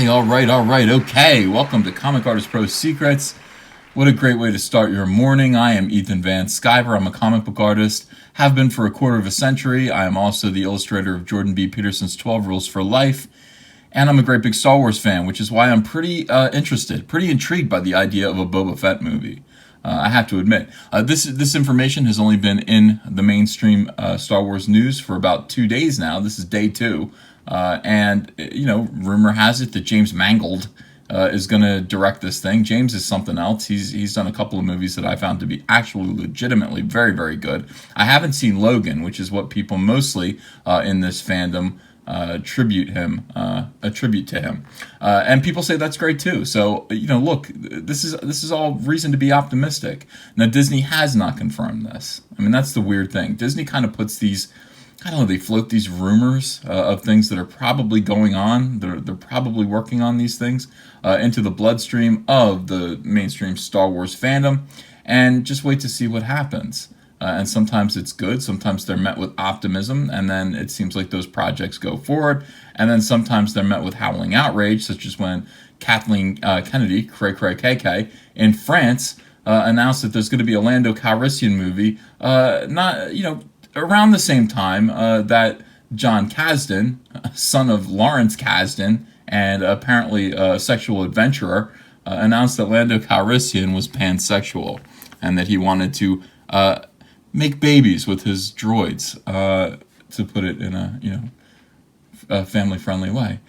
All right. Okay, welcome to Comic Artist Pro Secrets. What a great way to start your morning. I am Ethan Van Sciver. I'm a comic book artist, have been for a quarter of a century. I am also the illustrator of Jordan B. Peterson's 12 Rules for Life, and I'm a great big Star Wars fan, which is why I'm pretty intrigued by the idea of a Boba Fett movie. I have to admit, this information has only been in the mainstream Star Wars news for about 2 days now. This is day 2, and rumor has it that James Mangold is going to direct this thing. James is something else. He's done a couple of movies that I found to be actually legitimately very, very good. I haven't seen Logan, which is what people mostly in this fandom attribute to him, and people say that's great too. So look, this is all reason to be optimistic. Now Disney has not confirmed this. I mean, that's the weird thing. Disney kind of puts these, I don't know, they float these rumors of things that are probably going on. They're probably working on these things into the bloodstream of the mainstream Star Wars fandom, and just wait to see what happens. And sometimes it's good, sometimes they're met with optimism, and then it seems like those projects go forward. And then sometimes they're met with howling outrage, such as when Kathleen Kennedy, Cray Cray KK, in France, announced that there's going to be a Lando Calrissian movie, around the same time that John Kasdan, son of Lawrence Kasdan, and apparently a sexual adventurer, announced that Lando Calrissian was pansexual, and that he wanted to make babies with his droids, to put it in a family-friendly way.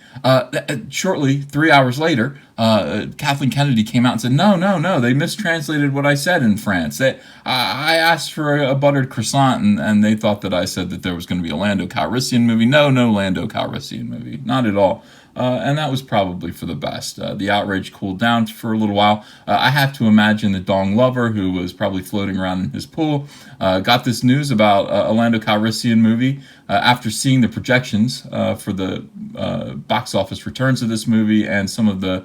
Shortly, 3 hours later, Kathleen Kennedy came out and said, no, they mistranslated what I said in France. I asked for a buttered croissant, and they thought that I said that there was going to be a Lando Calrissian movie. No Lando Calrissian movie, not at all. And that was probably for the best. The outrage cooled down for a little while. I have to imagine that Dong Lover, who was probably floating around in his pool, got this news about a Lando Calrissian movie after seeing the projections for the box office returns of this movie and some of the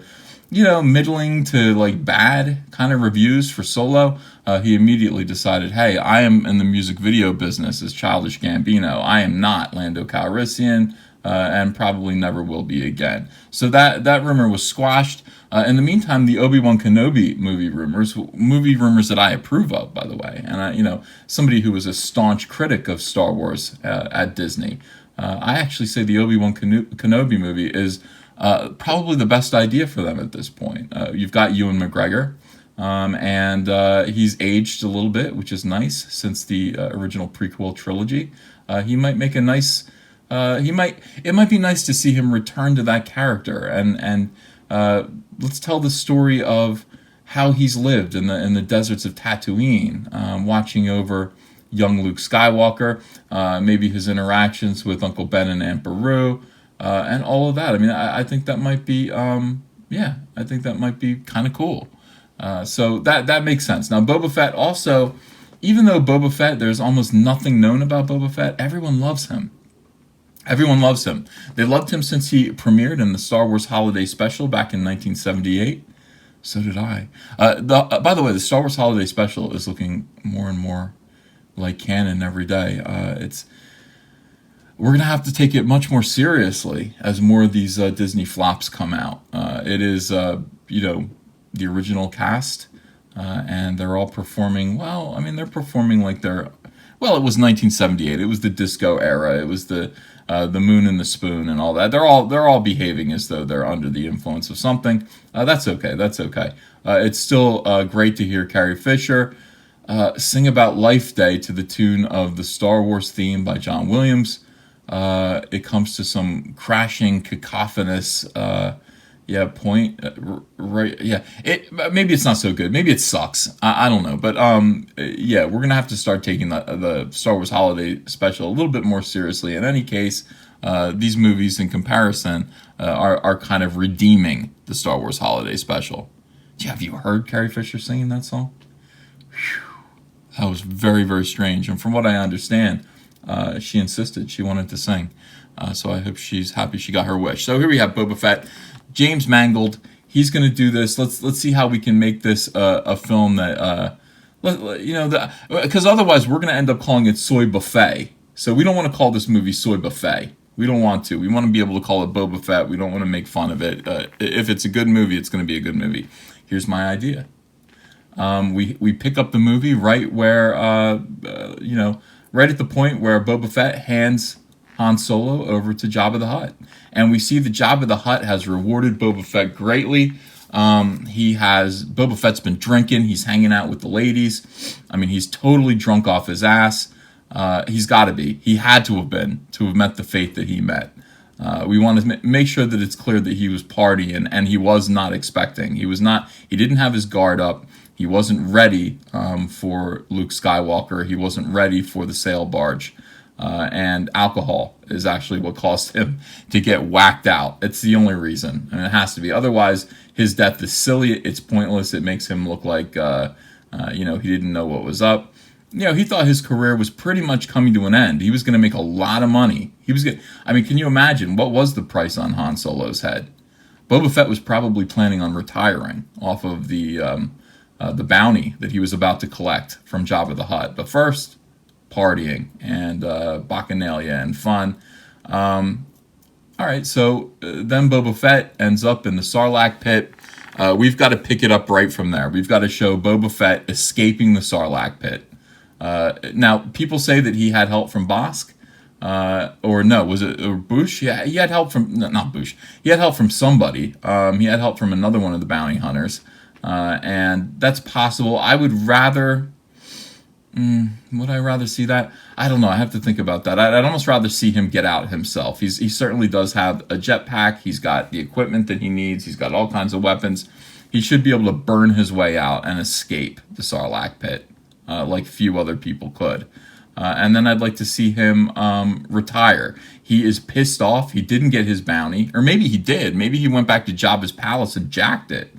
middling to bad kind of reviews for Solo. He immediately decided, hey, I am in the music video business as Childish Gambino. I am not Lando Calrissian. And probably never will be again. So that rumor was squashed. In the meantime, the Obi-Wan Kenobi movie rumors that I approve of, by the way, and somebody who was a staunch critic of Star Wars at Disney, I actually say the Obi-Wan Kenobi movie is probably the best idea for them at this point. You've got Ewan McGregor, and he's aged a little bit, which is nice since the original prequel trilogy. He might make a nice. It might be nice to see him return to that character, and let's tell the story of how he's lived in the deserts of Tatooine, watching over young Luke Skywalker, maybe his interactions with Uncle Ben and Aunt Beru, and all of that. I mean, I think that might be, I think that might be kind of cool. So that makes sense. Now, Boba Fett also, even though Boba Fett, there's almost nothing known about Boba Fett, everyone loves him. Everyone loves him. They loved him since he premiered in the Star Wars Holiday Special back in 1978. So did I. By the way, the Star Wars Holiday Special is looking more and more like canon every day. We're going to have to take it much more seriously as more of these Disney flops come out. It is, the original cast, and they're all performing, well, I mean, they're performing like they're, well, it was 1978. It was the disco era. It was the Moon and the Spoon and all that. They're all behaving as though they're under the influence of something. That's okay. It's still great to hear Carrie Fisher sing about Life Day to the tune of the Star Wars theme by John Williams. It comes to some crashing, cacophonous point, right, yeah. Maybe it's not so good. Maybe it sucks. I don't know. But we're going to have to start taking the Star Wars Holiday Special a little bit more seriously. In any case, these movies in comparison are kind of redeeming the Star Wars Holiday Special. Yeah, have you heard Carrie Fisher singing that song? Whew. That was very, very strange. And from what I understand, she insisted she wanted to sing. So I hope she's happy she got her wish. So here we have Boba Fett. James Mangold, he's going to do this. Let's see how we can make this a film that, because otherwise we're going to end up calling it Soy Buffet. So we don't want to call this movie Soy Buffet. We don't want to. We want to be able to call it Boba Fett. We don't want to make fun of it. If it's a good movie, it's going to be a good movie. Here's my idea. We pick up the movie right where right at the point where Boba Fett hands Han Solo over to Jabba the Hutt, and we see that Jabba the Hutt has rewarded Boba Fett greatly. Boba Fett's been drinking. He's hanging out with the ladies. I mean, he's totally drunk off his ass. He's got to be. He had to have been to have met the fate that he met. We want to make sure that it's clear that he was partying, and he was not expecting. He was not. He didn't have his guard up. He wasn't ready for Luke Skywalker. He wasn't ready for the sail barge. And alcohol is actually what caused him to get whacked out. It's the only reason. I mean, it has to be. Otherwise, his death is silly. It's pointless. It makes him look like, he didn't know what was up. He thought his career was pretty much coming to an end. He was going to make a lot of money. Can you imagine what was the price on Han Solo's head? Boba Fett was probably planning on retiring off of the bounty that he was about to collect from Jabba the Hutt. But first, partying and bacchanalia and fun. All right, so then Boba Fett ends up in the Sarlacc pit. We've got to pick it up right from there. We've got to show Boba Fett escaping the Sarlacc pit. Now, people say that he had help from Bosk. Or no, was it Bush? Yeah, he had help from, no, not Bush. He had help from somebody. He had help from another one of the bounty hunters. And that's possible. I would rather... would I rather see that? I don't know. I have to think about that. I'd almost rather see him get out himself. He certainly does have a jetpack. He's got the equipment that he needs. He's got all kinds of weapons. He should be able to burn his way out and escape the Sarlacc pit like few other people could. And then I'd like to see him retire. He is pissed off. He didn't get his bounty. Or maybe he did. Maybe he went back to Jabba's palace and jacked it.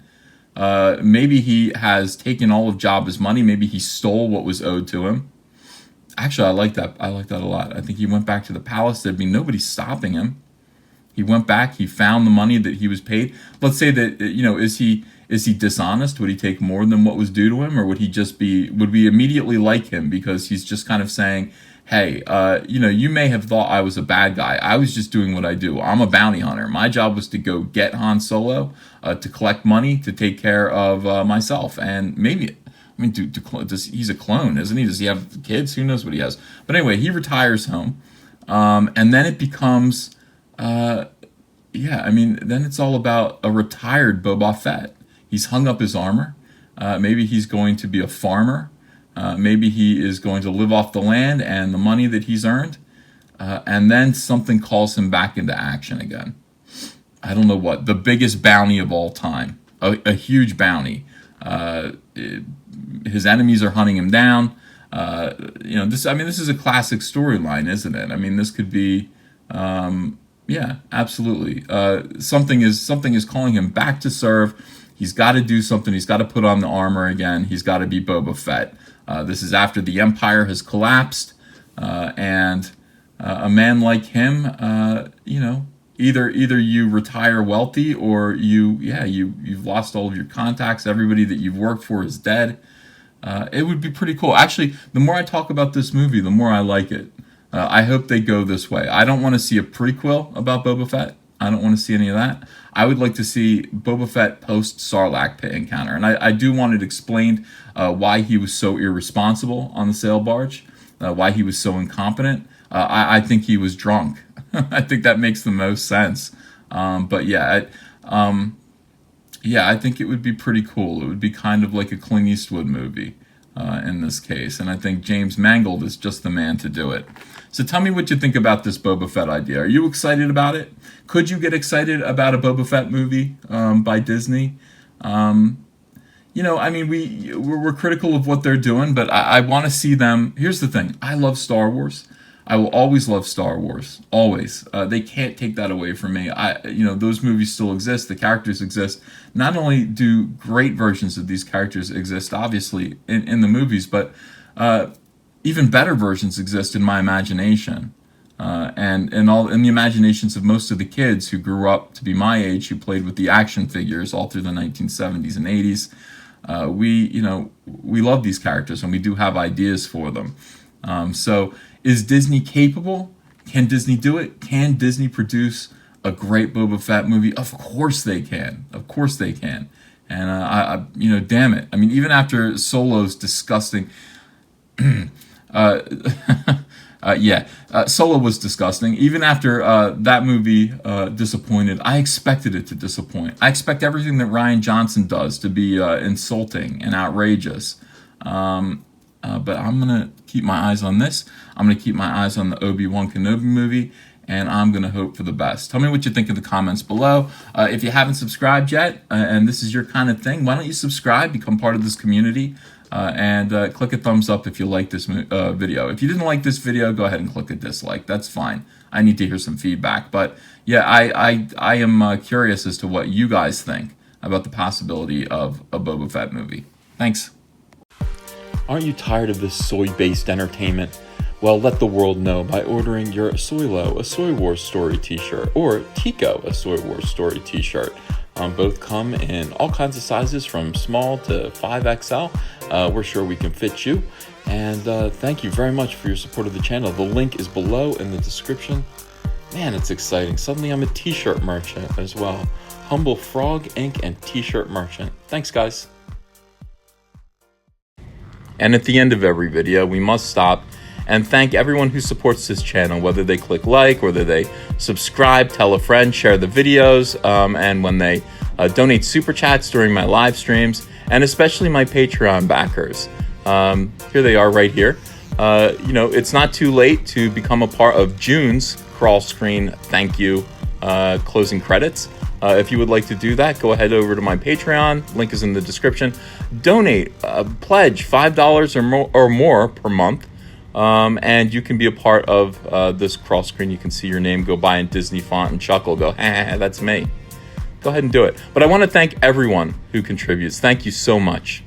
Maybe he has taken all of Jabba's money. Maybe he stole what was owed to him. Actually, I like that. I like that a lot. I think he went back to the palace. There'd be nobody stopping him. He went back. He found the money that he was paid. Let's say that, is he dishonest? Would he take more than what was due to him, or would we immediately like him because he's just kind of saying, hey, you may have thought I was a bad guy. I was just doing what I do. I'm a bounty hunter. My job was to go get Han Solo, to collect money, to take care of myself. And maybe, he's a clone, isn't he? Does he have kids? Who knows what he has? But anyway, he retires home. And then it becomes, then it's all about a retired Boba Fett. He's hung up his armor. Maybe he's going to be a farmer. Maybe he is going to live off the land and the money that he's earned. And then something calls him back into action again. I don't know what. The biggest bounty of all time. A huge bounty. His enemies are hunting him down. This is a classic storyline, isn't it? I mean, this could be, absolutely. Something is calling him back to serve. He's got to do something. He's got to put on the armor again. He's got to be Boba Fett. This is after the Empire has collapsed, and a man like him, either you retire wealthy or you've lost all of your contacts. Everybody that you've worked for is dead. It would be pretty cool. Actually, the more I talk about this movie, the more I like it. I hope they go this way. I don't want to see a prequel about Boba Fett. I don't want to see any of that. I would like to see Boba Fett post-Sarlacc pit encounter. And I do want it explained why he was so irresponsible on the sail barge, why he was so incompetent. I think he was drunk. I think that makes the most sense. I think it would be pretty cool. It would be kind of like a Clint Eastwood movie in this case. And I think James Mangold is just the man to do it. So tell me what you think about this Boba Fett idea. Are you excited about it? Could you get excited about a Boba Fett movie by Disney? We're critical of what they're doing, but I want to see them. Here's the thing. I love Star Wars. I will always love Star Wars. Always. They can't take that away from me. Those movies still exist. The characters exist. Not only do great versions of these characters exist, obviously, in the movies, but even better versions exist in my imagination. And in the imaginations of most of the kids who grew up to be my age, who played with the action figures all through the 1970s and 80s. We love these characters and we do have ideas for them. So is Disney capable? Can Disney do it? Can Disney produce a great Boba Fett movie? Of course they can. Of course they can. And damn it. I mean, even after Solo's disgusting, Solo was disgusting. Even after that movie disappointed, I expected it to disappoint. I expect everything that Rian Johnson does to be insulting and outrageous. But I'm going to keep my eyes on this. I'm going to keep my eyes on the Obi-Wan Kenobi movie, and I'm going to hope for the best. Tell me what you think in the comments below. If you haven't subscribed yet, and this is your kind of thing, why don't you subscribe, become part of this community, and click a thumbs up if you like this video. If you didn't like this video, go ahead and click a dislike. That's fine. I need to hear some feedback. But yeah, I am curious as to what you guys think about the possibility of a Boba Fett movie. Thanks. Aren't you tired of this soy-based entertainment? Well, let the world know by ordering your Soylo, a Soy Wars Story t-shirt, or Tico, a Soy Wars Story t-shirt. Both come in all kinds of sizes from small to 5XL. We're sure we can fit you. And thank you very much for your support of the channel. The link is below in the description. Man, it's exciting. Suddenly I'm a t-shirt merchant as well. Humble Frog, Ink, and t-shirt merchant. Thanks, guys. And at the end of every video, we must stop and thank everyone who supports this channel, whether they click like, whether they subscribe, tell a friend, share the videos, and when they donate super chats during my live streams, and especially my Patreon backers. Here they are right here. It's not too late to become a part of June's crawl screen thank you closing credits. If you would like to do that, go ahead over to my Patreon. Link is in the description. Donate, pledge $5 or more per month, and you can be a part of this crawl screen. You can see your name go by in Disney font and chuckle. Go, that's me. Go ahead and do it. But I want to thank everyone who contributes. Thank you so much.